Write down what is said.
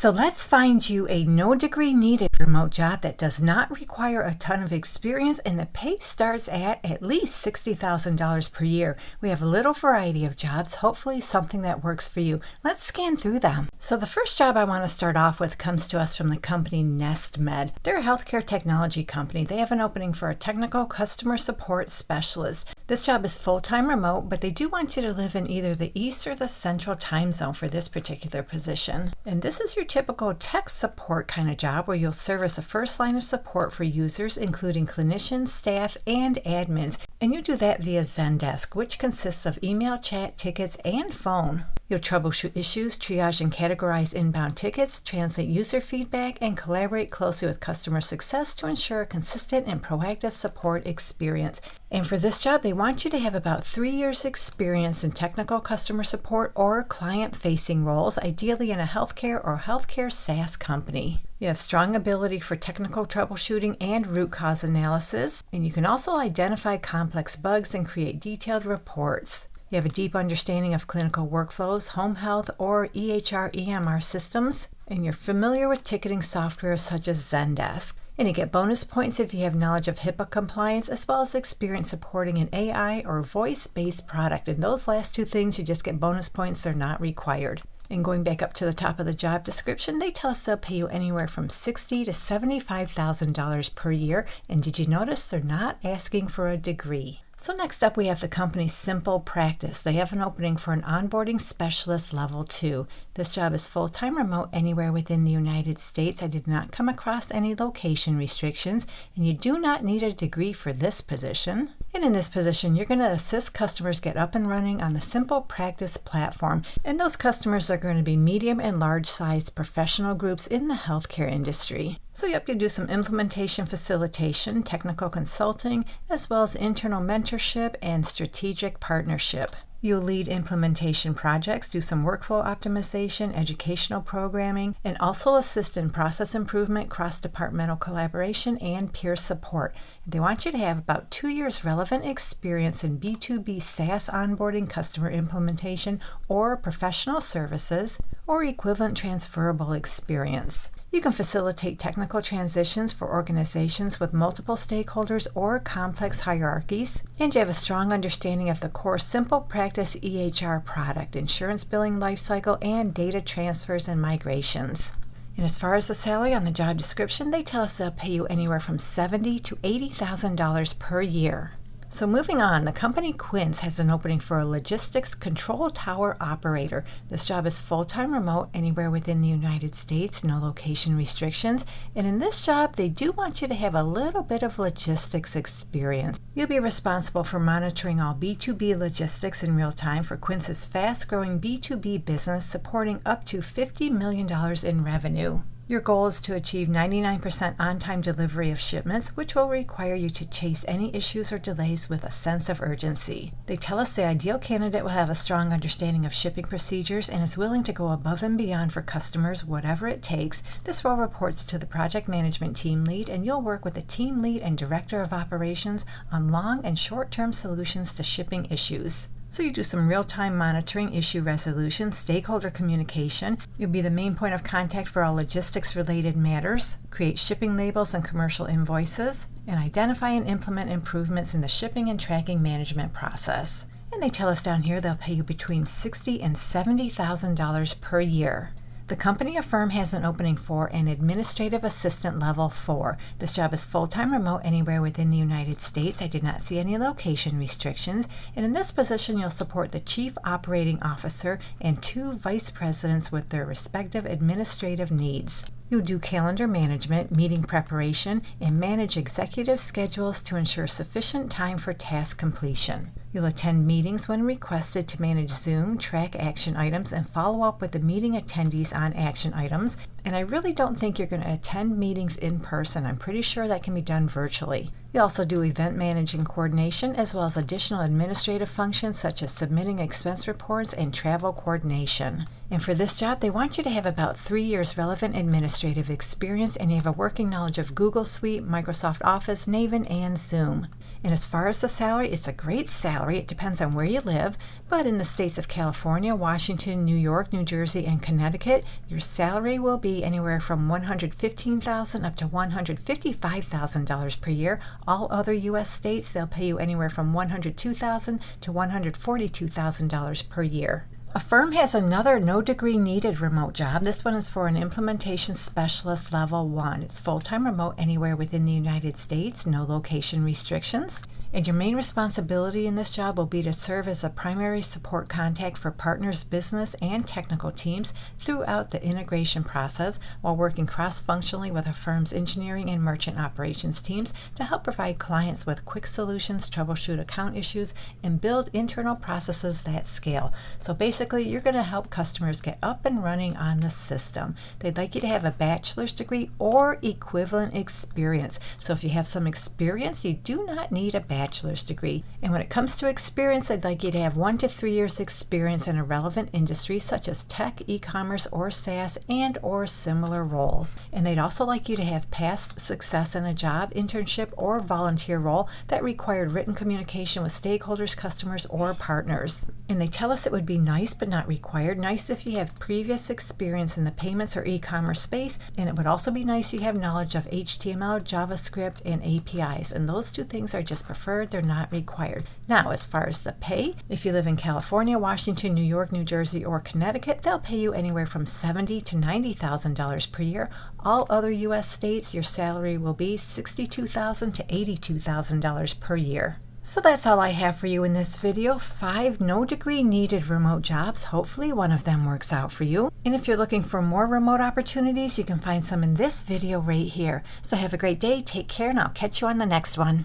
So let's find you a no degree needed remote job that does not require a ton of experience, and the pay starts at least $60,000 per year. We have a little variety of jobs, hopefully something that works for you. Let's scan through them. So the first job I want to start off with comes to us from the company NestMed. They're a healthcare technology company. They have an opening for a technical customer support specialist. This job is full-time remote, but they do want you to live in either the East or the Central time zone for this particular position. And this is your typical tech support kind of job where you'll serve as a first line of support for users, including clinicians, staff, and admins. And you do that via Zendesk, which consists of email, chat, tickets, and phone. You'll troubleshoot issues, triage and categorize inbound tickets, translate user feedback, and collaborate closely with customer success to ensure a consistent and proactive support experience. And for this job, they want you to have about 3 years experience in technical customer support or client-facing roles, ideally in a healthcare or healthcare SaaS company. You have strong ability for technical troubleshooting and root cause analysis, and you can also identify complex bugs and create detailed reports. You have a deep understanding of clinical workflows, home health, or EHR/EMR systems, and you're familiar with ticketing software such as Zendesk. And you get bonus points if you have knowledge of HIPAA compliance, as well as experience supporting an AI or voice-based product. And those last two things, you just get bonus points. They're not required. And going back up to the top of the job description, they tell us they'll pay you anywhere from $60,000 to $75,000 per year. And did you notice they're not asking for a degree? So next up, we have the company Simple Practice. They have an opening for an onboarding specialist level 2. This job is full-time remote anywhere within the United States. I did not come across any location restrictions, and you do not need a degree for this position. And in this position, you're going to assist customers get up and running on the Simple Practice platform. And those customers are going to be medium and large-sized professional groups in the healthcare industry. So you do some implementation facilitation, technical consulting, as well as internal mentorship and strategic partnership. You'll lead implementation projects, do some workflow optimization, educational programming, and also assist in process improvement, cross-departmental collaboration, and peer support. They want you to have about 2 years relevant experience in B2B SaaS onboarding, customer implementation, or professional services, or equivalent transferable experience. You can facilitate technical transitions for organizations with multiple stakeholders or complex hierarchies, and you have a strong understanding of the core Simple Practice EHR product, insurance billing lifecycle, and data transfers and migrations. And as far as the salary on the job description, they tell us they'll pay you anywhere from $70,000 to $80,000 per year. So moving on, the company Quince has an opening for a logistics control tower operator. This job is full-time remote anywhere within the United States, no location restrictions. And in this job, they do want you to have a little bit of logistics experience. You'll be responsible for monitoring all B2B logistics in real time for Quince's fast-growing B2B business, supporting up to $50 million in revenue. Your goal is to achieve 99% on-time delivery of shipments, which will require you to chase any issues or delays with a sense of urgency. They tell us the ideal candidate will have a strong understanding of shipping procedures and is willing to go above and beyond for customers, whatever it takes. This role reports to the project management team lead, and you'll work with the team lead and director of operations on long and short-term solutions to shipping issues. So you do some real-time monitoring, issue resolution, stakeholder communication. You'll be the main point of contact for all logistics-related matters, create shipping labels and commercial invoices, and identify and implement improvements in the shipping and tracking management process. And they tell us down here they'll pay you between $60,000 and $70,000 per year. The company or firm has an opening for an administrative assistant level 4. This job is full-time remote anywhere within the United States. I did not see any location restrictions. And in this position, you'll support the chief operating officer and 2 vice presidents with their respective administrative needs. You'll do calendar management, meeting preparation, and manage executive schedules to ensure sufficient time for task completion. You'll attend meetings when requested to manage Zoom, track action items, and follow up with the meeting attendees on action items. And I really don't think you're going to attend meetings in person. I'm pretty sure that can be done virtually. You also do event managing coordination, as well as additional administrative functions such as submitting expense reports and travel coordination. And for this job, they want you to have about 3 years relevant administrative experience, and you have a working knowledge of Google Suite, Microsoft Office, Naven, and Zoom. And as far as the salary, it's a great salary. It depends on where you live, but in the states of California, Washington, New York, New Jersey, and Connecticut, your salary will be anywhere from $115,000 up to $155,000 per year. All other U.S. states, they'll pay you anywhere from $102,000 to $142,000 per year. A firm has another no degree needed remote job. This one is for an implementation specialist level 1. It's full-time remote anywhere within the United States, no location restrictions. And your main responsibility in this job will be to serve as a primary support contact for partners, business, and technical teams throughout the integration process while working cross-functionally with a firm's engineering and merchant operations teams to help provide clients with quick solutions, troubleshoot account issues, and build internal processes that scale. So basically, you're going to help customers get up and running on the system. They'd like you to have a bachelor's degree or equivalent experience. So if you have some experience, you do not need a bachelor's degree. And when it comes to experience, I'd like you to have 1 to 3 years experience in a relevant industry such as tech, e-commerce, or SaaS, and or similar roles. And they'd also like you to have past success in a job, internship, or volunteer role that required written communication with stakeholders, customers, or partners. And they tell us it would be nice but not required. Nice if you have previous experience in the payments or e-commerce space, and it would also be nice if you have knowledge of HTML, JavaScript, and APIs. And those two things are just preferred. They're not required. Now, as far as the pay, if you live in California, Washington, New York, New Jersey, or Connecticut, they'll pay you anywhere from $70,000 to $90,000 per year. All other U.S. states, your salary will be $62,000 to $82,000 per year. So that's all I have for you in this video. 5 no degree needed remote jobs. Hopefully one of them works out for you. And if you're looking for more remote opportunities, you can find some in this video right here. So have a great day, take care, and I'll catch you on the next one.